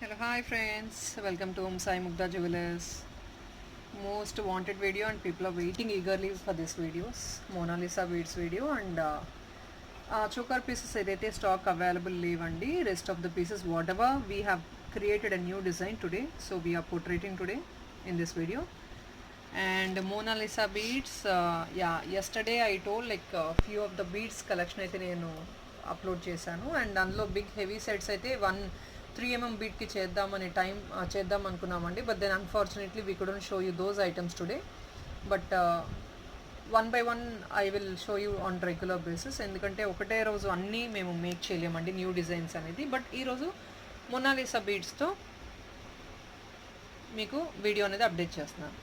Hello, hi friends. Welcome to Sai Mugda Jewelers. Most wanted video and people are waiting eagerly for this videos. Mona Lisa beads video and choker pieces ఏదైతే stock available లేవండి. Rest of the pieces whatever we have created a new design today. So we are portraying today in this video. And Mona Lisa beads, yesterday I told like few of the beads collection అయితే నేను upload చేశాను and అందులో big heavy sets అయితే 3mm బీట్కి చేద్దాం అనుకున్నామండి. But then unfortunately we couldn't show you those items today. But one by one I will show you on regular basis, ఎందుకంటే ఒకటే రోజు అన్నీ మేము మేక్ చేయలేమండి న్యూ డిజైన్స్ అనేది. బట్ ఈరోజు మొనాలిసా బీడ్స్తో మీకు వీడియో అనేది అప్డేట్ చేస్తున్నాను.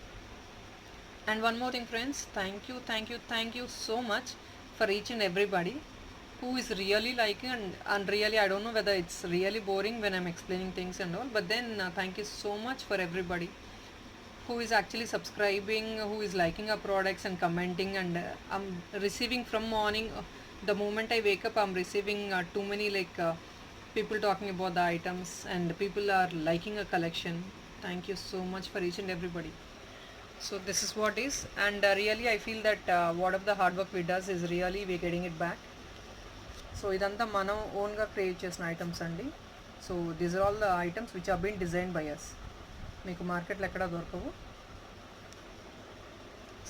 And one more thing friends, thank you so much for each and everybody who is really liking and really I don't know whether it's really boring when I'm explaining things and all, but then thank you so much for everybody who is actually subscribing, who is liking our products and commenting, and I'm receiving from morning, the moment I wake up I'm receiving too many people talking about the items and people are liking a collection. Thank you so much for each and everybody. So this is what is, and really I feel that what of the hard work we does is really we getting it back. So ఇదంతా మనం ఓన్గా create చేసిన items అండి. So these are all the items which are been design by us. మీకు మార్కెట్లో ఎక్కడా దొరకవు.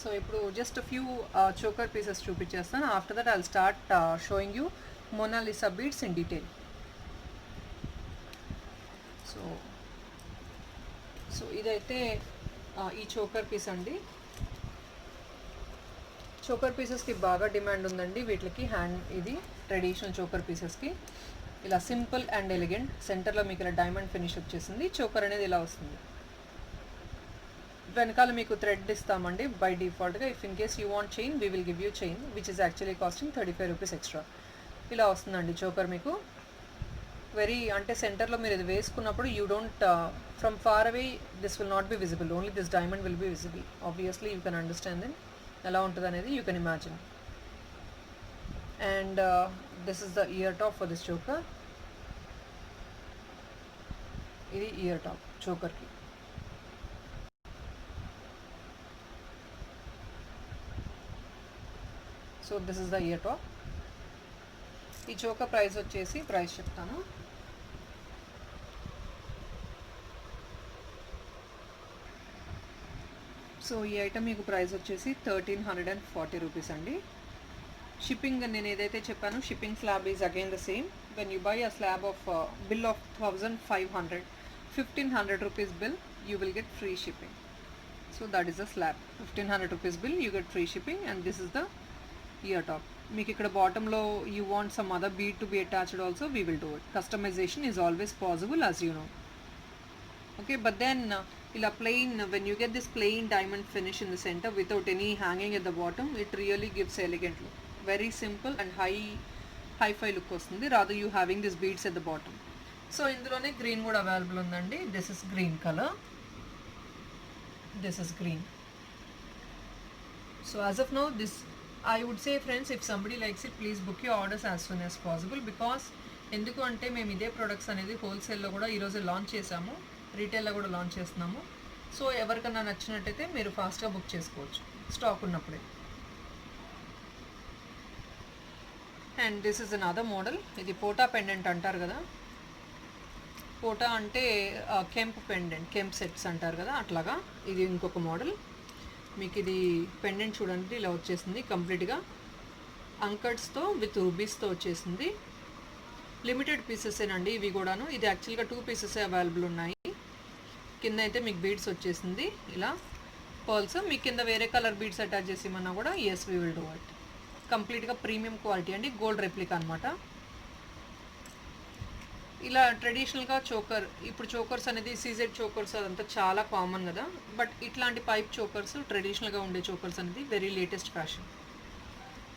సో ఇప్పుడు జస్ట్ ఫ్యూ చోకర్ పీసెస్ చూపించేస్తాను. After that I will start showing you Mona Lisa beads in detail. So so ఇదైతే ఈ చోకర్ పీస్ అండి. చోకర్ పీసెస్కి బాగా డిమాండ్ ఉందండి. వీటికి హ్యాండ్ ఇది ట్రెడిషనల్ చోకర్ పీసెస్కి ఇలా సింపుల్ అండ్ ఎలిగెంట్, సెంటర్లో మీకు ఇలా డైమండ్ ఫినిష్ వచ్చేసింది. చోకర్ అనేది ఇలా వస్తుంది. వెనకాల మీకు థ్రెడ్ ఇస్తామండి బై డిఫాల్ట్గా. If in case you want chain we will give you chain which is actually costing 35 rupees extra. ఇలా వస్తుందండి చోకర్ మీకు. వెరీ అంటే సెంటర్లో మీరు ఇది వేసుకున్నప్పుడు you don't from far away this will not be visible, only this diamond will be visible. Obviously you can understand then ఎలా ఉంటుంది అనేది you can imagine. And this is the ear top for this choker. ఇది ear top చోకర్కి. So this is the ear top. ఈ choker price వచ్చేసి చెప్తాను. So ఈ item మీకు ప్రైస్ వచ్చేసి 1340 రూపీస్ అండి. షిప్పింగ్ నేను ఏదైతే చెప్పానో shipping slab is again the same. When you buy a slab of bill of 1500 1500 rupees bill you will get free shipping. So that is the slab. 1500 rupees bill you get free shipping and this is the ear top. మీకు ఇక్కడ బాటంలో you want some other bead to be attached also we will do it. Customization is always possible as you know. Okay, but then ఇలా plain, when you get this plain diamond finish in the center without any hanging at the bottom, it really gives elegant look. Very simple and high-fi look వస్తుంది rather you having these beads at the bottom. So ఇందులోనే green కూడా available ఉందండి. This is green colour, this is green. So as of now this I would say friends, if somebody likes it, please book your orders as soon as possible, because ఎందుకు అంటే మేము ఇదే products అనేది హోల్సేల్లో కూడా ఈరోజు launch చేసాము, రీటైల్లో కూడా లాంచ్ చేస్తున్నాము. సో ఎవరికన్నా నచ్చినట్టయితే మీరు ఫాస్ట్గా బుక్ చేసుకోవచ్చు స్టాక్ ఉన్నప్పుడే. And this is another model. ఇది పోటా పెండెంట్ అంటారు కదా. పోటా అంటే కెంప్ పెండెంట్, కెంప్ సెట్స్ అంటారు కదా, అట్లాగా ఇది ఇంకొక మోడల్. మీకు ఇది పెండెంట్ చూడండి ఇలా వచ్చేసింది కంప్లీట్గా అంకట్స్తో విత్ రూబీస్తో వచ్చేసింది. లిమిటెడ్ పీసెసేనండి ఇవి కూడాను. ఇది యాక్చువల్గా 2 పీసెసే అవైలబుల్ ఉన్నాయి. కింద అయితే మీకు బీడ్స్ వచ్చేసింది ఇలా పర్ల్స్. మీ కింద వేరే కలర్ బీడ్స్ అటాచ్ చేసేమన్నా కూడా yes we will do it. కంప్లీట్గా ప్రీమియం క్వాలిటీ అండి, గోల్డ్ రెప్లికా అనమాట. ఇలా ట్రెడిషనల్గా చోకర్, ఇప్పుడు చోకర్స్ అనేది సీజెడ్ చోకర్స్ అదంతా చాలా కామన్ కదా. బట్ ఇట్లాంటి పైప్ చోకర్స్, ట్రెడిషనల్గా ఉండే చోకర్స్ అనేది very latest fashion.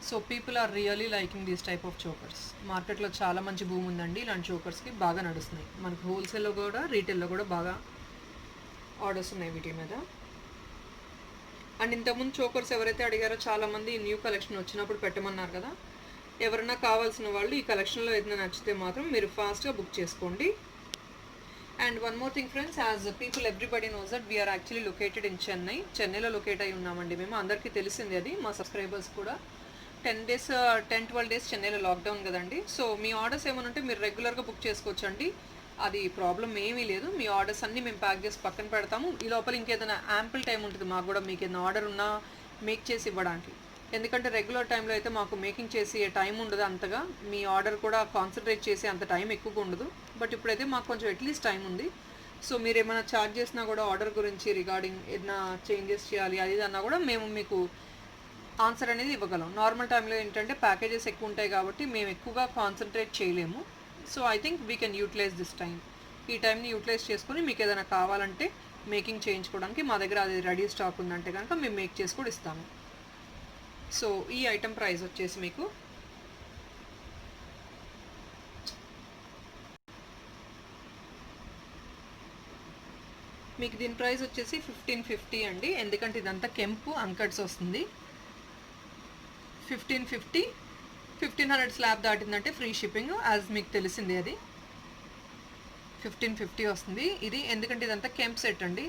So people are really liking these type of chokers. మార్కెట్లో చాలా మంచి భూమి ఉందండి, ఇలాంటి చోకర్స్కి బాగా నడుస్తున్నాయి. మనకు హోల్సేల్లో కూడా రీటైల్లో కూడా బాగా ఆర్డర్స్ ఉన్నాయి వీటి మీద. అండ్ ఇంతకుముందు చోకర్స్ ఎవరైతే అడిగారో చాలామంది న్యూ కలెక్షన్ వచ్చినప్పుడు పెట్టమన్నారు కదా. ఎవరైనా కావాల్సిన వాళ్ళు ఈ కలెక్షన్లో ఏదైనా నచ్చితే మాత్రం మీరు ఫాస్ట్గా బుక్ చేసుకోండి. And one more thing friends, as people everybody knows that we're actually located in చెన్నైలో లొకేట్ అయి ఉన్నామండి మేము. అందరికీ తెలిసింది అది, మా సబ్స్క్రైబర్స్ కూడా. 10-12 డేస్ చెన్నైలో లాక్డౌన్ కదండి. సో మీ ఆర్డర్స్ ఏమైనా ఉంటే మీరు రెగ్యులర్గా బుక్ చేసుకోవచ్చు అండి, అది ప్రాబ్లం ఏమీ లేదు. మీ ఆర్డర్స్ అన్నీ మేము ప్యాక్ చేసి పక్కన పెడతాము. ఈ లోపల ఇంకేదైనా యాంపుల్ టైం ఉంటుంది మాకు కూడా, మీకు ఏదైనా ఆర్డర్ ఉన్నా మేక్ చేసి ఇవ్వడానికి. ఎందుకంటే రెగ్యులర్ టైంలో అయితే మాకు మేకింగ్ చేసి టైం ఉండదు అంతగా, మీ ఆర్డర్ కూడా కాన్సన్ట్రేట్ చేసి అంత టైం ఎక్కువగా ఉండదు. బట్ ఇప్పుడైతే మాకు కొంచెం అట్లీస్ట్ టైం ఉంది. సో మీరు ఏమైనా ఛార్జ్ చేసినా కూడా ఆర్డర్ గురించి రిగార్డింగ్ ఏదైనా చేంజెస్ చేయాలి అది అన్నా కూడా మేము మీకు ఆన్సర్ అనేది ఇవ్వగలం. నార్మల్ టైంలో ఏంటంటే ప్యాకేజెస్ ఎక్కువ ఉంటాయి కాబట్టి మేము ఎక్కువగా కాన్సన్ట్రేట్ చేయలేము. So I think we can utilize this time. ఈ టైంని యూటిలైజ్ చేసుకుని మీకు ఏదైనా కావాలంటే మేకింగ్ చేయించుకోవడానికి మా దగ్గర అది రెడీ స్టాక్ ఉందంటే కనుక మేము మేక్ చేసి కూడా ఇస్తాము. సో ఈ ఐటమ్ ప్రైస్ వచ్చేసి మీకు దీని ప్రైస్ వచ్చేసి 1550 అండి. ఎందుకంటే ఇదంతా కెంపు అంకట్స్ వస్తుంది. 1550, 1500 స్లాబ్ దాటిందంటే ఫ్రీ షిప్పింగ్, యాజ్ మీకు తెలిసింది అది 1550 వస్తుంది ఇది. ఎందుకంటే ఇదంతా కెంప్ సెట్ అండి.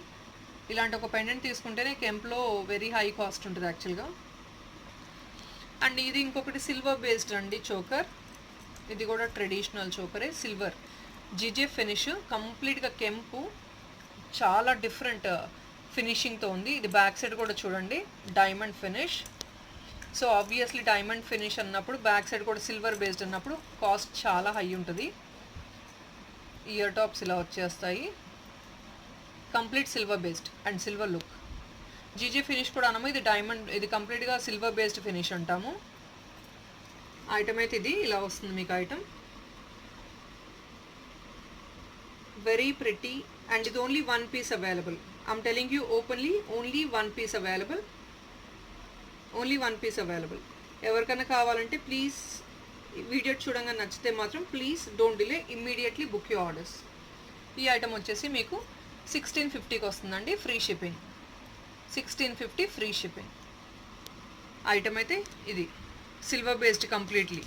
ఇలాంటి ఒక పెండెంట్ తీసుకుంటేనే కెంప్లో వెరీ హై కాస్ట్ ఉంటుంది యాక్చువల్గా. అండ్ ఇది ఇంకొకటి సిల్వర్ బేస్డ్ అండి చోకర్. ఇది కూడా ట్రెడిషనల్ చోకరే, సిల్వర్ జీజే ఫినిష్, కంప్లీట్గా కెంపు, చాలా డిఫరెంట్ ఫినిషింగ్తో ఉంది. ఇది బ్యాక్ సైడ్ కూడా చూడండి diamond finish. So obviously diamond finish అన్నప్పుడు బ్యాక్ సైడ్ కూడా సిల్వర్ బేస్డ్ అన్నప్పుడు కాస్ట్ చాలా హై ఉంటుంది. ఇయర్ టాప్స్ ఇలా వచ్చేస్తాయి, complete silver based and silver look. GG finish కూడా అనము, ఇది డైమండ్, ఇది కంప్లీట్గా సిల్వర్ బేస్డ్ ఫినిష్ అంటాము. ఐటమ్ అయితే ఇది ఇలా వస్తుంది మీకు ఐటమ్. వెరీ ప్రిటీ అండ్ ఇది only one piece available. I'm telling you openly, only one piece available, only one piece available. ఎవరికైనా కావాలంటే ప్లీజ్ వీడియో చూడంగా నచ్చితే మాత్రం please don't delay, immediately book you orders. ఈ ఐటమ్ వచ్చేసి మీకు 1650కి వస్తుందండి, free shipping. 1650 free shipping. Item అయితే ఇది silver based completely,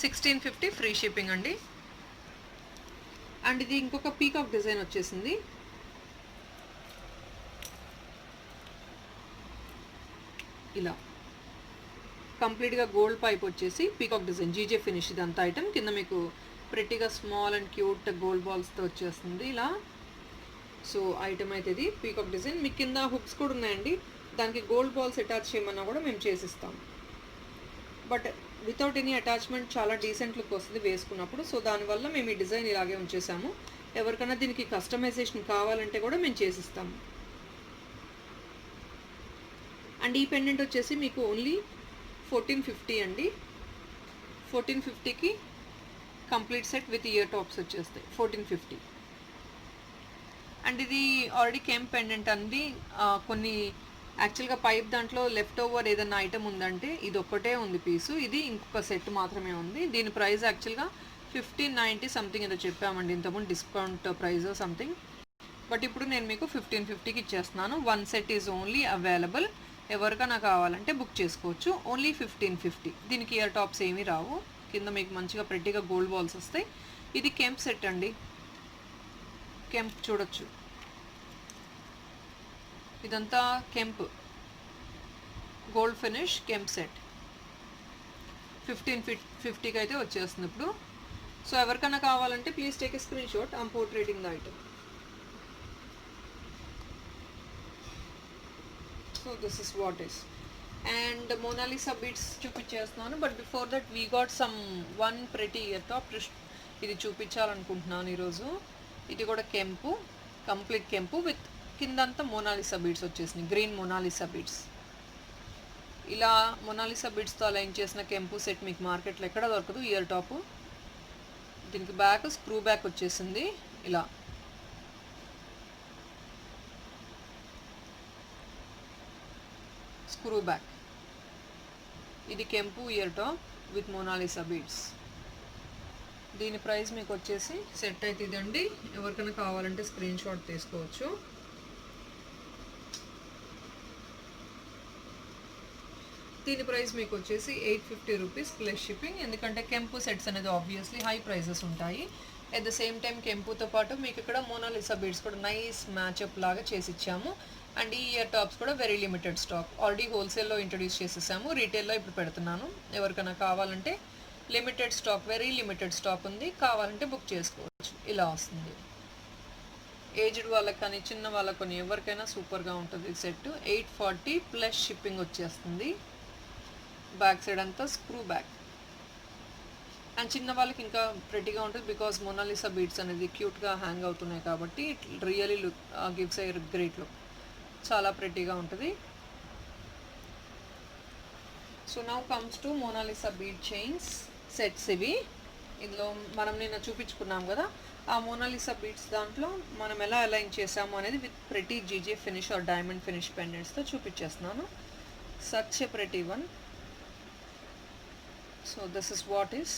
1650 free shipping అండి. అండ్ ఇది ఇంకొక పీకాక్ డిజైన్ వచ్చేసింది. ఇలా కంప్లీట్గా గోల్డ్ పైప్ వచ్చేసి పీకాక్ డిజైన్, జీజే ఫినిష్ ఇదంతా ఐటమ్. కింద మీకు ప్రెట్టిగా స్మాల్ అండ్ క్యూట్ గోల్డ్ బాల్స్తో వచ్చేస్తుంది ఇలా. సో ఐటమ్ అయితే ఇది పీకాక్ డిజైన్. మీకు కింద హుక్స్ కూడా ఉన్నాయండి, దానికి గోల్డ్ బాల్స్ అటాచ్ చేయమన్నా కూడా మేము చేసిస్తాం. బట్ వితౌట్ ఎనీ అటాచ్మెంట్ చాలా డీసెంట్ లుక్ వస్తుంది వేసుకున్నప్పుడు. సో దానివల్ల మేము ఈ డిజైన్ ఇలాగే ఉంచేసాము. ఎవరికైనా దీనికి కస్టమైజేషన్ కావాలంటే కూడా మేము చేసిస్తాము. అండ్ ఈ పెండెంట్ వచ్చేసి మీకు ఓన్లీ 1450 అండి. 1450కి complete set with ear tops వచ్చేస్తాయి, 1450. అండ్ ఇది ఆల్రెడీ కెంప్ పెండెంట్ అండి. కొన్ని యాక్చువల్గా పైప్ దాంట్లో లెఫ్ట్ ఓవర్ ఏదైనా ఐటమ్ ఉందంటే ఇది ఒక్కటే ఉంది పీసు, ఇది ఇంకొక సెట్ మాత్రమే ఉంది. దీని ప్రైస్ యాక్చువల్గా 1590 సంథింగ్ ఏదో చెప్పామండి ఇంతకుముందు, డిస్కౌంట్ ప్రైస్ సంథింగ్. బట్ ఇప్పుడు నేను మీకు 1550కి ఇచ్చేస్తున్నాను. One set is only available. ఎవరికైనా కావాలంటే బుక్ చేసుకోవచ్చు, ఓన్లీ 1550. దీనికి ఇయర్ టాప్స్ ఏమీ రావు, కింద మీకు మంచిగా ప్రెట్టిగా గోల్డ్ బాల్స్ వస్తాయి. ఇది కెంప్ సెట్ అండి, కెంప్ చూడొచ్చు, ఇదంతా kemp gold finish kemp set 1550కి అయితే వచ్చేస్తుంది ఇప్పుడు. సో ఎవరికైనా కావాలంటే please take a screenshot, I'm portraying the item. So this is what is. And Mona Lisa beads చూపించేస్తున్నాను. But before that we got some one pretty ear top, ఇది చూపించాలనుకుంటున్నాను ఈరోజు. ఇది కూడా కెంపు, కంప్లీట్ కెంపు విత్ కిందంతా మోనాలిసా బీడ్స్ వచ్చేసినాయి, గ్రీన్ మోనాలిసా బీడ్స్. ఇలా మోనాలిసా బీడ్స్తో అలైన్ చేసిన కెంపు సెట్ మీకు మార్కెట్లో ఎక్కడ దొరకదు. ఇయర్ టాపు, దీనికి బ్యాక్ స్క్రూ బ్యాక్ వచ్చేసింది ఇలా. స్క్రూ బ్యాక్, ఇది కెంపు ear top with Mona Lisa beads. దీని ప్రైస్ మీకు వచ్చేసి సెట్ అయితే ఇదండి. ఎవరికైనా కావాలంటే స్క్రీన్ షాట్ తీసుకోవచ్చు. దీని ప్రైస్ మీకు వచ్చేసి 850 రూపీస్ ప్లస్ షిప్పింగ్. ఎందుకంటే కెంపు సెట్స్ అనేది ఆబ్వియస్లీ హై ప్రైజెస్ ఉంటాయి. ఎట్ ద సేమ్ టైం కెంపుతో పాటు మీకు ఇక్కడ మోనాలిసా బీడ్స్ కూడా నైస్ మ్యాచ్అప్ లాగా చేసి ఇచ్చాము. అండ్ ఈ ఇయర్ టాప్స్ కూడా వెరీ లిమిటెడ్ స్టాక్, ఆల్రెడీ హోల్సేల్లో ఇంట్రడ్యూస్ చేసేసాము, రీటైల్లో ఇప్పుడు పెడుతున్నాను. ఎవరికైనా కావాలంటే limited stock, very limited stock ఉంది, కావాలంటే బుక్ చేసుకోవచ్చు. ఇలా వస్తుంది. ఏజ్డ్ వాళ్ళకి కానీ చిన్న వాళ్ళకి కానీ ఎవరికైనా సూపర్గా ఉంటుంది సెట్. 840 ప్లస్ షిప్పింగ్ వచ్చేస్తుంది. బ్యాక్ సైడ్ అంతా స్క్రూ బ్యాక్. అండ్ చిన్న వాళ్ళకి ఇంకా ప్రెటీగా ఉంటుంది బికాస్ మోనాలిసా బీడ్స్ అనేది క్యూట్గా హ్యాంగ్ అవుతున్నాయి కాబట్టి it really look gives a great look. చాలా ప్రెటీగా ఉంటుంది. So now comes to Mona Lisa bead chains sets. ఇవి ఇందులో మనం నిన్న చూపించుకున్నాం కదా, ఆ మోనాలిసా బీడ్స్ దాంట్లో మనం ఎలా అలైన్ చేసాము అనేది with pretty GJ finish or diamond finish పెండెంట్స్తో చూపించేస్తున్నాను. Such a pretty one. So this is what is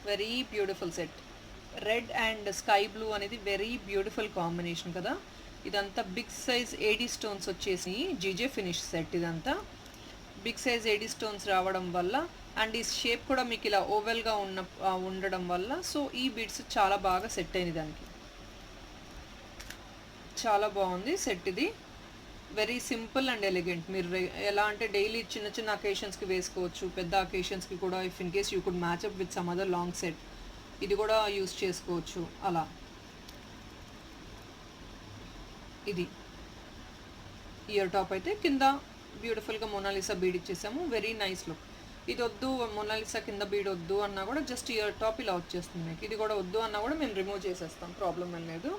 very beautiful set. Red and sky blue అనేది వెరీ బ్యూటిఫుల్ కాంబినేషన్ కదా. ఇదంతా బిగ్ సైజ్ ఏడీ స్టోన్స్ వచ్చేసి GJ finish set. ఇదంతా big size AD stones రావడం వల్ల and ఈ shape కూడా మీకు ఇలా ఓవెల్గా ఉండడం వల్ల సో ఈ బీడ్స్ చాలా బాగా సెట్ అయింది దానికి. చాలా బాగుంది సెట్ ఇది. Very simple and elegant. మీరు ఎలా అంటే డైలీ చిన్న చిన్న అకేషన్స్కి వేసుకోవచ్చు, పెద్ద అకేషన్స్కి కూడా if in case you could match up with some other long set ఇది కూడా యూస్ చేసుకోవచ్చు. అలా ఇది ఇయర్ టాప్ అయితే కింద బ్యూటిఫుల్గా మోనాలిసా బీడ్ ఇచ్చేసాము. Very nice look. ఇది వద్దు మోనాలిసా కింద బీడ్ వద్దు అన్నా కూడా జస్ట్ ఇయర్ టాప్ ఇలా వచ్చేస్తుంది మీకు. ఇది కూడా వద్దు అన్నా కూడా మేము రిమూవ్ చేసేస్తాం, ప్రాబ్లం ఏం లేదు.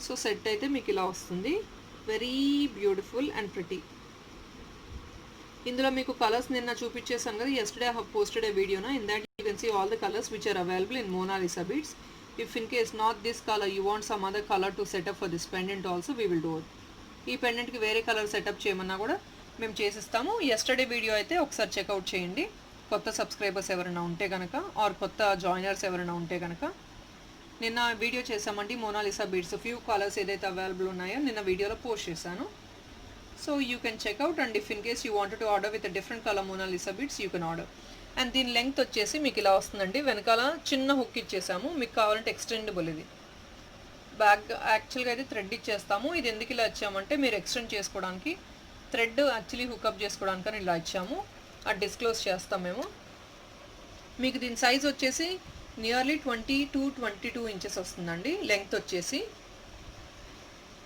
సో సెట్ అయితే మీకు ఇలా వస్తుంది. Very beautiful and pretty. ఇందులో మీకు కలర్స్ నిన్న చూపించేసాను కదా, yesterday I have posted a video in that you can see all the colors which are available in Monalisa beads. If in case not this color you want some other color to set up for this pendant also we will do it. ఈ పెండెంట్కి వేరే colour setup చేయమన్నా కూడా మేము చేసిస్తాము. yesterday video అయితే ఒకసారి checkout చేయండి, కొత్త subscribers ఎవరైనా ఉంటే కనుక ఆర్ కొత్త జాయినర్స్ ఎవరైనా ఉంటే కనుక. నిన్న వీడియో చేసామండి మోనాలిసా బీడ్స్ ఫ్యూ కలర్స్ ఏదైతే అవైలబుల్ ఉన్నాయో నిన్న వీడియోలో పోస్ట్ చేశాను. So you can check out and if in case you wanted to order with different colour Mona Lisa beads you can order. And దీని లెంగ్త్ వచ్చేసి మీకు ఇలా వస్తుందండి. వెనకాల చిన్న హుక్ ఇచ్చేసాము, మీకు కావాలంటే ఎక్స్టెండబుల్. ఇది బ్యాక్ యాక్చువల్గా అయితే థ్రెడ్ ఇచ్చేస్తాము. ఇది ఎందుకు ఇలా ఇచ్చామంటే మీరు ఎక్స్టెండ్ చేసుకోవడానికి, థ్రెడ్ యాక్చువల్లీ హుక్అప్ చేసుకోవడానికని ఇలా ఇచ్చాము. అది డిస్క్లోజ్ చేస్తాం మేము. మీకు దీని సైజ్ వచ్చేసి నియర్లీ 22 ఇంచెస్ వస్తుందండి లెంగ్త్ వచ్చేసి.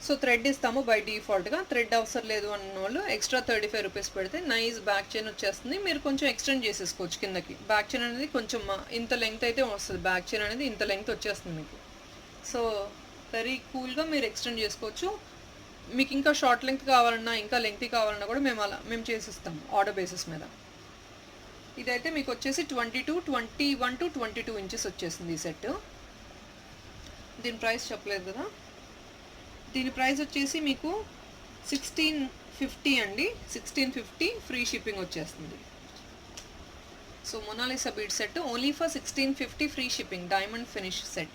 సో థ్రెడ్ ఇస్తాము బై డిఫాల్ట్గా. థ్రెడ్ అవసరం లేదు అన్న వాళ్ళు ఎక్స్ట్రా 35 రూపీస్ పెడితే నైస్ బ్యాక్ చైన్ వచ్చేస్తుంది. మీరు కొంచెం ఎక్స్టెండ్ చేసేసుకోవచ్చు కిందకి. బ్యాక్ చైన్ అనేది కొంచెం ఇంత లెంగ్త్ అయితే వస్తుంది, బ్యాక్ చైన్ అనేది ఇంత లెంగ్త్ వచ్చేస్తుంది మీకు. సో వెరీ కూల్గా మీరు ఎక్స్టెండ్ చేసుకోవచ్చు. మీకు ఇంకా షార్ట్ లెంగ్త్ కావాలన్నా ఇంకా లెంగ్త్ కావాలన్నా కూడా మేము చేసిస్తాము ఆర్డర్ బేసిస్ మీద. ఇదైతే మీకు వచ్చేసి 21 to 22 ఇంచెస్ వచ్చేసింది ఈ సెట్. దీని ప్రైస్ చెప్పలేదు కదా. దీని ప్రైస్ వచ్చేసి మీకు 1650 అండి. 1650 ఫ్రీ షిప్పింగ్ వచ్చేస్తుంది. So Mona Lisa bead set only for 1650 free shipping. Diamond finish set.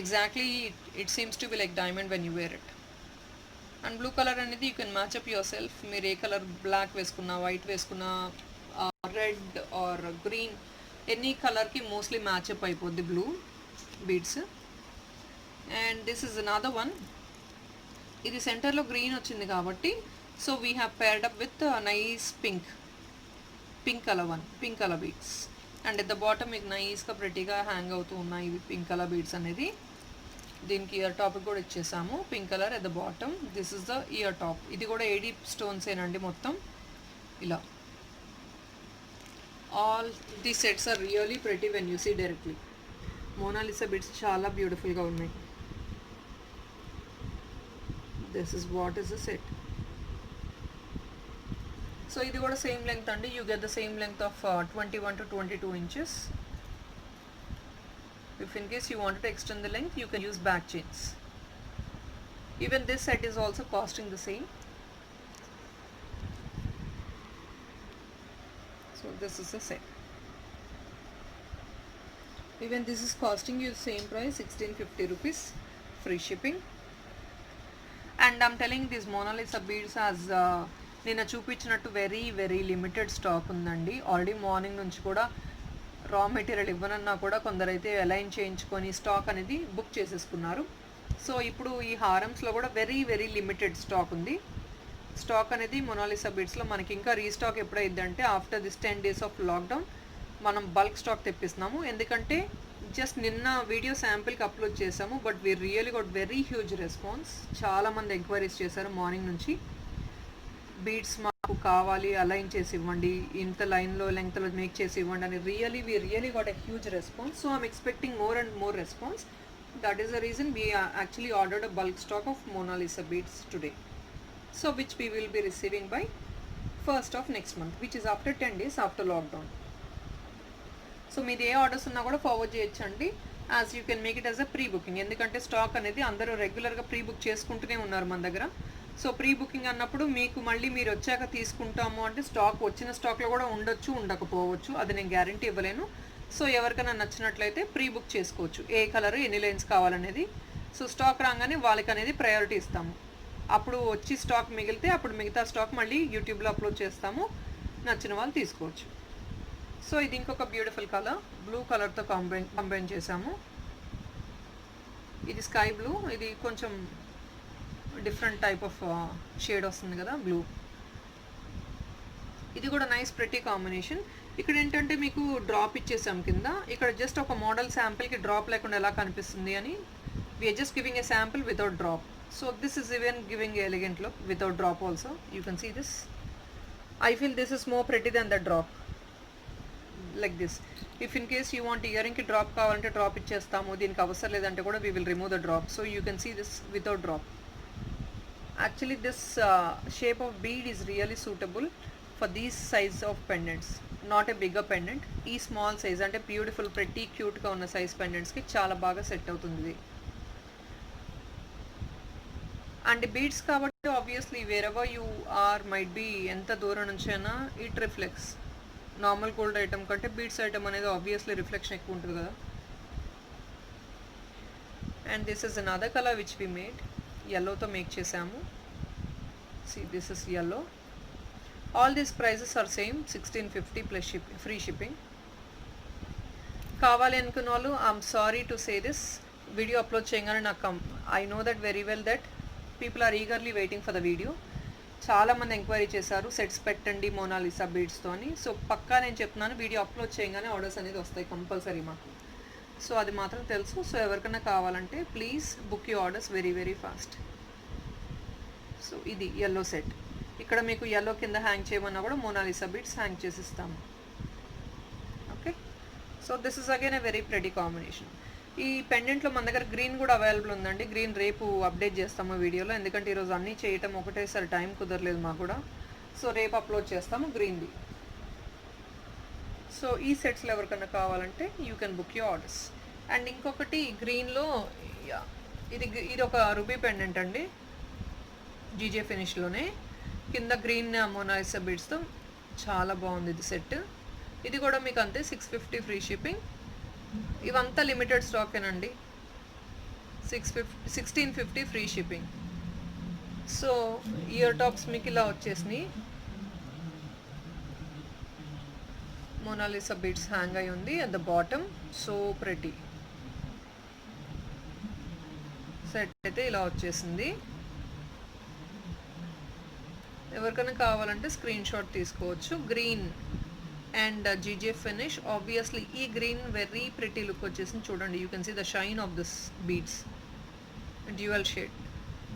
Exactly it seems to be like diamond when you wear it. And blue colour అనేది you can match up yourself. మీరు ఏ colour black వేసుకున్నా, white వేసుకున్నా, red or green any కలర్కి mostly matchup అయిపోద్ది blue beads. And this is another one. ఇది సెంటర్లో green వచ్చింది కాబట్టి so we have paired up with nice pink colour beads. And at the bottom మీకు నైస్గా ప్రెటీగా హ్యాంగ్ అవుతూ ఉన్నాయి ఇవి పింక్ కలర్ బీడ్స్ అనేది. దీనికి ఇయర్ టాప్ కూడా ఇచ్చేసాము pink colour at the bottom. This is the ear top. ఇది కూడా ఏడీ స్టోన్స్ ఏనండి మొత్తం. ఇలా all the sets are really pretty when you see directly. Mona Lisa beads చాలా బ్యూటిఫుల్గా ఉన్నాయి. This is what is the set. So ఇది కూడా సేమ్ లెంగ్త్ అండి. You get the same length of 21 to 22 inches. If in case you wanted to extend the length you can use back chains. Even this set is also costing the same. So this is a set. Even this is costing you the same price, 1650 rupees free shipping. And I'm telling these Monalisa beads as నిన్న చూపించినట్టు very limited stock ఉందండి. Already morning నుంచి కూడా raw material ఇవ్వనన్నా కూడా కొందరైతే align చేయించుకొని stock అనేది book చేసేసుకున్నారు. సో ఇప్పుడు ఈ హారమ్స్లో కూడా వెరీ వెరీ లిమిటెడ్ స్టాక్ ఉంది. స్టాక్ అనేది మొనాలిసా బీడ్స్లో మనకి ఇంకా రీస్టాక్ ఎప్పుడైందంటే after this 10 days of lockdown మనం బల్క్ స్టాక్ తెప్పిస్తున్నాము. ఎందుకంటే జస్ట్ నిన్న వీడియో శాంపిల్కి అప్లోడ్ చేసాము, but we really got very huge response. చాలామంది ఎంక్వైరీస్ చేశారు మార్నింగ్ నుంచి, బీడ్స్ మాకు కావాలి, అలైన్ చేసి ఇవ్వండి, ఇంత లైన్లో లెంగ్త్లో మేక్ చేసి ఇవ్వండి అని we really got a huge response. So I'm expecting more and more response. That is the reason we actually ordered a bulk stock of Mona Lisa beads today. So which we will be receiving by 1st of next month, which is after 10 days after lockdown. So మీది ఏ orders ఉన్నా కూడా forward చేయొచ్చండి, as you can make it as a pre booking. ఎందుకంటే stock అనేది అందరూ రెగ్యులర్గా pre book చేసుకుంటూనే ఉన్నారు మన దగ్గర. సో ప్రీ బుకింగ్ అన్నప్పుడు మీకు మళ్ళీ మీరు వచ్చాక తీసుకుంటాము అంటే స్టాక్ వచ్చిన స్టాక్లో కూడా ఉండొచ్చు, ఉండకపోవచ్చు, అది నేను గ్యారంటీ ఇవ్వలేను. సో ఎవరికైనా నచ్చినట్లయితే ప్రీ బుక్ చేసుకోవచ్చు, ఏ కలర్ ఎన్ని లైన్స్ కావాలనేది. సో స్టాక్ రాగానే వాళ్ళకి అనేది ప్రయారిటీ ఇస్తాము. అప్పుడు వచ్చి స్టాక్ మిగిలితే అప్పుడు మిగతా స్టాక్ మళ్ళీ యూట్యూబ్లో అప్లోడ్ చేస్తాము, నచ్చిన వాళ్ళు తీసుకోవచ్చు. సో ఇది ఇంకొక బ్యూటిఫుల్ కలర్, బ్లూ కలర్తో కంబైన్ చేసాము. ఇది స్కై బ్లూ, ఇది కొంచెం డిఫరెంట్ టైప్ ఆఫ్ షేడ్ వస్తుంది కదా బ్లూ. ఇది కూడా నైస్ ప్రెటీ కాంబినేషన్. ఇక్కడ ఏంటంటే మీకు డ్రాప్ ఇచ్చేసాం కింద, ఇక్కడ జస్ట్ ఒక మోడల్ శాంపిల్కి డ్రాప్ లేకుండా ఎలా కనిపిస్తుంది అని we're just giving a sample without drop. So this is even giving an elegant look without drop also. You can see this. I feel this is more pretty than the drop. Like this. If in case you want earring ki drop kavalante drop ichchestamu, deeniki avasar ledante kuda we will remove the drop. So you can see this without drop. Actually this shape of bead is really suitable for these size of pendants, not a bigger pendant. Ee small size ante beautiful pretty cute ga unna size pendants ki chaala baga set avutundi. And beads కాబట్టి obviously wherever you are might be, ఎంత దూరం నుంచి అయినా it reflects. Normal gold item కంటే beads item అనేది obviously reflection ఎక్కువ ఉంటుంది కదా. And this is another colour which we made, yellowతో మేక్ చేసాము. See this is yellow. All these prices are same, 1650 plus free shipping. కావాలి అనుకున్న వాళ్ళు I'm sorry to say this, video upload చేయగానే నాకు I know that very well that people are eagerly waiting for the video. చాలామంది enquiry చేశారు sets పెట్టండి Mona Lisa బీడ్స్తో అని. సో పక్కా నేను చెప్తున్నాను, వీడియో అప్లోడ్ చేయగానే ఆర్డర్స్ అనేది వస్తాయి కంపల్సరీ మాకు. సో అది మాత్రం తెలుసు. సో ఎవరికైనా కావాలంటే please book you orders very very fast. So ఇది yellow సెట్. ఇక్కడ మీకు yellow కింద హ్యాంగ్ చేయమన్నా కూడా మొనాలిసా బీడ్స్ హ్యాంగ్ చేసి ఇస్తాము. Okay, so this is again a very pretty combination. ఈ పెండెంట్లో మన దగ్గర గ్రీన్ కూడా అవైలబుల్ ఉందండి. గ్రీన్ రేపు అప్డేట్ చేస్తాము వీడియోలో, ఎందుకంటే ఈరోజు అన్నీ చేయటం ఒకటేసారి టైం కుదరలేదు మాకు కూడా. సో రేపు అప్లోడ్ చేస్తాము గ్రీన్ది. సో ఈ సెట్స్లో ఎవరికైనా కావాలంటే you can book you orders. And ఇంకొకటి గ్రీన్లో ఇది ఒక రూబీ పెండెంట్ అండి, జీజే ఫినిష్లోనే, కింద గ్రీన్ మొనాలిసా బీడ్స్తో చాలా బాగుంది ఇది సెట్. ఇది కూడా మీకు అంతే 650 ఫ్రీ షిప్పింగ్. ఇవంతా లిమిటెడ్ స్టాకేనండి, 1650 free shipping. So ear tops మీకు ఇలా వచ్చేసినాయి, మొనాలిసా బీడ్స్ హ్యాంగ్ అయి ఉంది at the bottom. So pretty set అయితే ఇలా వచ్చేసింది. ఎవరికైనా కావాలంటే స్క్రీన్ షాట్ తీసుకోవచ్చు. Green and GJ finish, obviously ఈ గ్రీన్ వెరీ ప్రిటీ లుక్ వచ్చేసింది చూడండి. You can see the shine of this beads, dual shade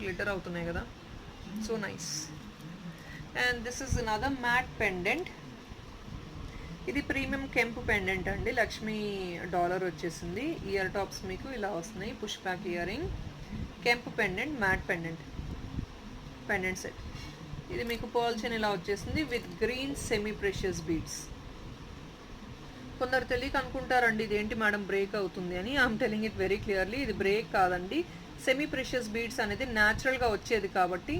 glitter అవుతున్నాయి కదా, so nice. And this is another matte pendant. ఇది ప్రీమియం కెంపు pendant అండి, Lakshmi dollar వచ్చేసింది. Ear tops మీకు ఇలా వస్తున్నాయి, పుష్ బ్యాక్ ఇయరింగ్, కెంపు పెండెంట్, మ్యాట్ పెండెంట్ సెట్. ఇది మీకు పర్ల్ చైన్ ఇలా వచ్చేసింది with green semi precious beads. కొందరు తెలియక అనుకుంటారండి ఇదేంటి మేడం బ్రేక్ అవుతుంది అని. I'm telling it very clearly, ఇది బ్రేక్ కాదండి. సెమీ ప్రెషియస్ బీడ్స్ అనేది న్యాచురల్గా వచ్చేది కాబట్టి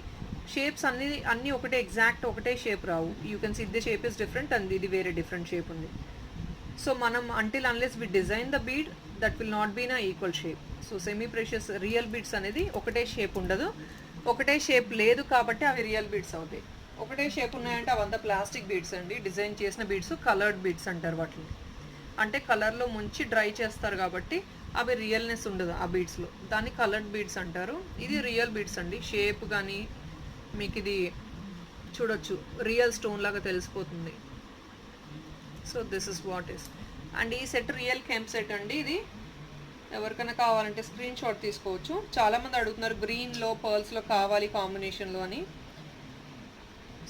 షేప్స్ అన్నీ ఒకటే, ఎగ్జాక్ట్ ఒకటే షేప్ రావు. You can see the shape is different and ఇది వేరే డిఫరెంట్ షేప్ ఉంది. సో మనం until unless we design the bead that will not be నా equal shape. So semi precious real beads అనేది ఒకటే షేప్ ఉండదు, ఒకటే షేప్ లేదు కాబట్టి అవి రియల్ బీడ్స్ అవుతాయి. ఒకటే షేప్ ఉన్నాయంటే అవంతా ప్లాస్టిక్ బీడ్స్ అండి, డిజైన్ చేసిన బీడ్స్, కలర్డ్ బీడ్స్ అంటారు వాటిని. అంటే కలర్లో ముంచి డ్రై చేస్తారు కాబట్టి అవి రియల్నెస్ ఉండదు ఆ బీడ్స్లో, దాన్ని కలర్డ్ బీడ్స్ అంటారు. ఇది రియల్ బీడ్స్ అండి. షేప్ కానీ మీకు ఇది చూడొచ్చు, రియల్ స్టోన్ లాగా తెలిసిపోతుంది. So this is what is. And ఈ సెట్ రియల్ కెంప్ సెట్ అండి. ఇది ఎవరికైనా కావాలంటే స్క్రీన్ షాట్ తీసుకోవచ్చు. చాలామంది అడుగుతున్నారు గ్రీన్లో పర్ల్స్లో కావాలి కాంబినేషన్లో అని.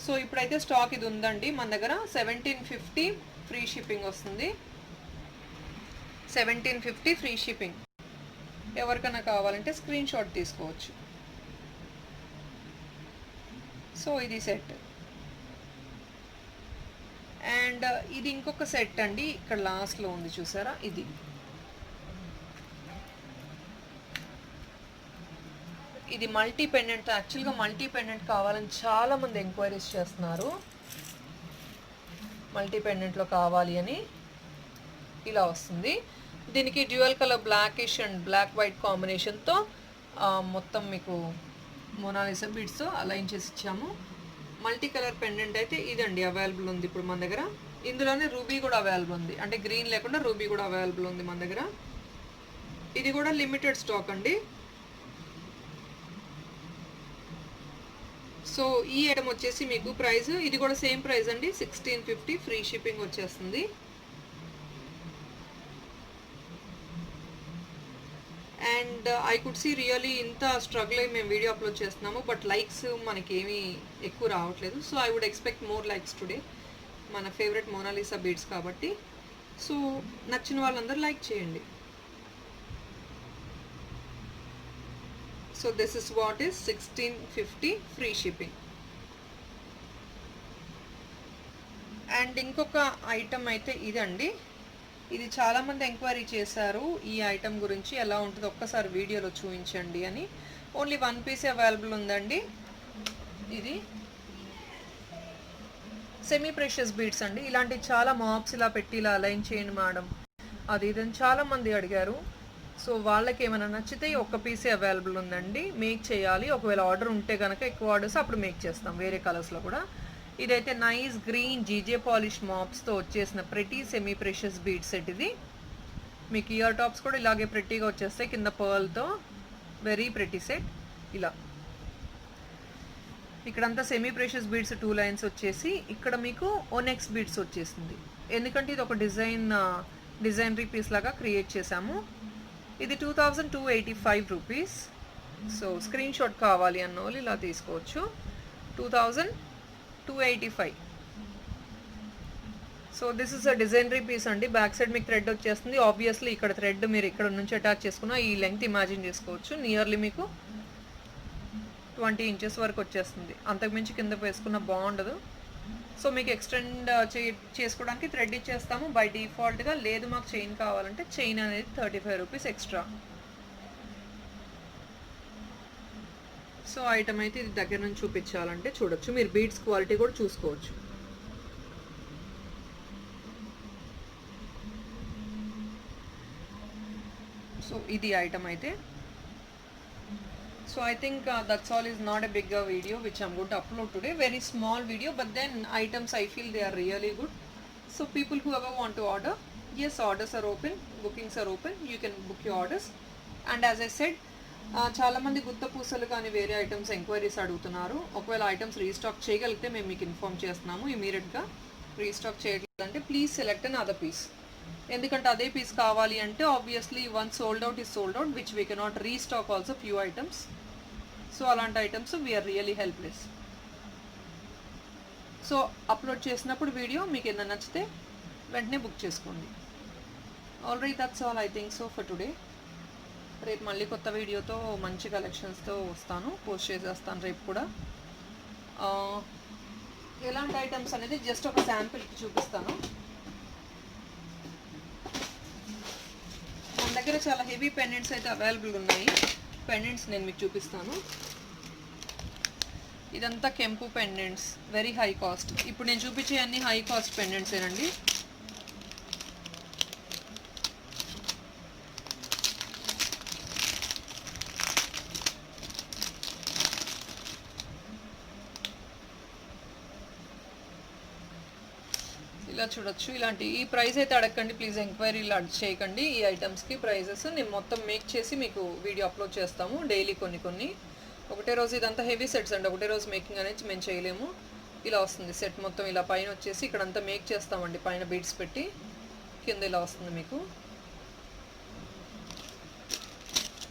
సో ఇప్పుడైతే స్టాక్ ఇది ఉందండి మన దగ్గర. 1750 ఫ్రీ షిప్పింగ్ వస్తుంది. 1750 ఫ్రీ షిప్పింగ్. ఎవరికైనా కావాలంటే స్క్రీన్ షాట్ తీసుకోవచ్చు. సో ఇది సెట్. అండ్ ఇది ఇంకొక సెట్ అండి, ఇక్కడ లాస్ట్లో ఉంది చూసారా, ఇది ఇది మల్టీ పెండెంట్. యాక్చువల్గా మల్టీ పెండెంట్ కావాలని చాలామంది ఎంక్వైరీస్ చేస్తున్నారు, మల్టీ పెండెంట్లో కావాలి అని. ఇలా వస్తుంది. దీనికి dual colour blackish and black white కాంబినేషన్తో మొత్తం మీకు మోనాలిసా బీడ్స్తో అలైన్ చేసి ఇచ్చాము. మల్టీ కలర్ పెండెంట్ అయితే ఇదండి అవైలబుల్ ఉంది ఇప్పుడు మన దగ్గర. ఇందులోనే రూబీ కూడా అవైలబుల్ ఉంది, అంటే గ్రీన్ లేకుండా రూబీ కూడా అవైలబుల్ ఉంది మన దగ్గర. ఇది కూడా లిమిటెడ్ స్టాక్ అండి. సో ఈ ఐటమ్ వచ్చేసి మీకు ప్రైస్, ఇది కూడా సేమ్ ప్రైస్ అండి, 1650 ఫ్రీ షిప్పింగ్ వచ్చేస్తుంది. And I could see really ఇంత స్ట్రగుల్ అయ్యి మేము వీడియో అప్లోడ్ చేస్తున్నాము, బట్ లైక్స్ మనకి ఏమీ ఎక్కువ రావట్లేదు. So I would expect more likes today. మన ఫేవరెట్ మోనాలిసా బీడ్స్ కాబట్టి. సో నచ్చిన వాళ్ళందరూ లైక్ చేయండి. So this is what is 1650 free shipping. And ఇంకొక ఐటమ్ అయితే ఇదండి. ఇది చాలామంది ఎంక్వైరీ చేశారు ఈ ఐటమ్ గురించి, ఎలా ఉంటుందో ఒక్కసారి వీడియోలో చూపించండి అని. ఓన్లీ 1 పీస్ అవైలబుల్ ఉందండి. ఇది సెమీ ప్రెషియస్ బీడ్స్ అండి. ఇలాంటి చాలా మాప్స్ ఇలా పెట్టి ఇలా అలైన్ చేయండి మేడం, అది ఇదని చాలామంది అడిగారు. సో వాళ్ళకి ఏమైనా నచ్చితే ఒక్క పీసే అవైలబుల్ ఉందండి. మేక్ చేయాలి, ఒకవేళ ఆర్డర్ ఉంటే కనుక ఎక్కువ ఆర్డర్స్ అప్పుడు మేక్ చేస్తాం వేరే కలర్స్లో కూడా. ఇదైతే నైస్ గ్రీన్ జీజే పాలిష్ మాప్స్తో వచ్చేసిన pretty semi precious bead set. ఇది మీకు ఇయర్ టాప్స్ కూడా ఇలాగే ప్రెట్టీగా వచ్చేస్తాయి కింద పర్ల్తో. Very pretty set. ఇలా ఇక్కడంతా సెమీ ప్రెషియస్ బీడ్స్ 2 లైన్స్ వచ్చేసి, ఇక్కడ మీకు ఓనెక్స్ బీడ్స్ వచ్చేసింది. ఎందుకంటే ఇది ఒక డిజైనరీ పీస్ లాగా క్రియేట్ చేశాము. ఇది 2285 రూపీస్. సో స్క్రీన్ షాట్ కావాలి అన్న వాళ్ళు ఇలా తీసుకోవచ్చు. 2285. So this is a designery piece అండి. బ్యాక్ సైడ్ మీకు థ్రెడ్ వచ్చేస్తుంది. ఆబ్వియస్లీ ఇక్కడ థ్రెడ్ మీరు ఇక్కడ నుంచి అటాచ్ చేసుకున్న ఈ లెంగ్త్ ఇమాజిన్ చేసుకోవచ్చు. నియర్లీ మీకు 20 ఇంచెస్ వరకు వచ్చేస్తుంది. అంతకుమించి కింద వేసుకున్న బాగుండదు. సో మీకు ఎక్స్టెండ్ చేసుకోవడానికి థ్రెడ్ ఇచ్చేస్తాము బై డిఫాల్ట్గా. లేదు మాకు చైన్ కావాలంటే చైన్ అనేది 35 రూపీస్ ఎక్స్ట్రా. సో ఐటమ్ అయితే ఇది దగ్గర నుంచి చూపించాలంటే చూడొచ్చు, మీరు బీడ్స్ క్వాలిటీ కూడా చూసుకోవచ్చు. సో ఇది ఐటమ్ అయితే. So I think that's all is not a big video which I'm going to upload today. Very small video, but then items I feel they are really good. So people whoever want to order, yes, orders are open, bookings are open. You can book your orders. And as I said, చాలా మంది గుత్త పూసలు కానీ వేరే items enquiries అడుగుతున్నారు. ఒకవేళ items restock చేయగలిగితే మేము మీకు ఇన్ఫామ్ చేస్తున్నాము ఇమీడియట్గా. రీస్టాక్ చేయగలంటే please select another piece. ఎందుకంటే అదే పీస్ కావాలి అంటే obviously one sold out is sold out, which we cannot restock also few items. So అలాంటి items we are really helpless. So upload చేసినప్పుడు వీడియో మీకు ఏదైనా నచ్చితే వెంటనే బుక్ చేసుకోండి. Already that's all I think so for today. రేపు మళ్ళీ కొత్త వీడియోతో మంచి కలెక్షన్స్తో వస్తాను, పోస్ట్ చేసేస్తాను రేపు కూడా. ఎలాంటి ఐటమ్స్ అనేది జస్ట్ ఒక శాంపిల్కి చూపిస్తాను. మన దగ్గర చాలా హెవీ పెండెంట్స్ అయితే అవైలబుల్ ఉన్నాయి. పెండెంట్స్ నేను మీకు చూపిస్తాను. ఇదంతా కెంపు పెండెంట్స్, వెరీ హై కాస్ట్. ఇప్పుడు నేను చూపించే అన్ని హై కాస్ట్ పెండెంట్స్ ఏనండి. ఇలా చూడొచ్చు. ఇలాంటి ఈ ప్రైస్ అయితే అడగకండి ప్లీజ్, ఎంక్వైరీలు చేయకండి ఈ ఐటమ్స్కి. ప్రైజెస్ నేను మొత్తం మేక్ చేసి మీకు వీడియో అప్లోడ్ చేస్తాము డైలీ కొన్ని. ఒకటే రోజు ఇదంతా హెవీ సెట్స్ అండి, ఒకటే రోజు మేకింగ్ అనేది మేము చేయలేము. ఇలా వస్తుంది సెట్ మొత్తం, ఇలా పైన వచ్చేసి ఇక్కడంతా మేక్ చేస్తామండి, పైన బీడ్స్ పెట్టి కింద ఇలా వస్తుంది మీకు.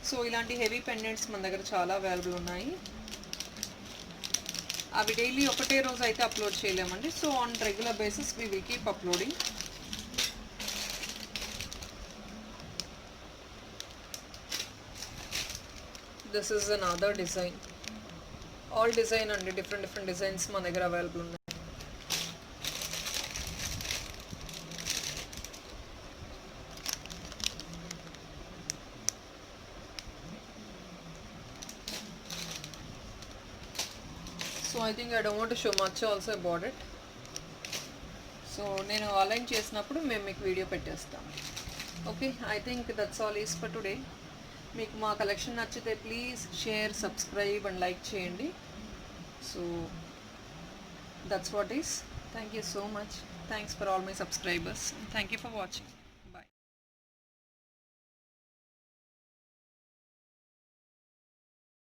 సో ఇలాంటి హెవీ పెండెంట్స్ మన దగ్గర చాలా అవైలబుల్ ఉన్నాయి. అవి డైలీ ఒకటే రోజు అయితే అప్లోడ్ చేయలేమండి. So on regular basis we will keep uploading. This is another design, all design అండి, డిఫరెంట్ డిజైన్స్ మన దగ్గర అవైలబుల్ ఉన్నాయి. So I think I don't want to show much also about it. So నేను align చేసినప్పుడు మేము మీకు video పెట్టేస్తాము. Okay, I think that's all is for today. మీకు మా కలెక్షన్ నచ్చితే please share, subscribe and like చేయండి. So that's what is. Thank you so much. Thanks for all my subscribers. Thank you for watching.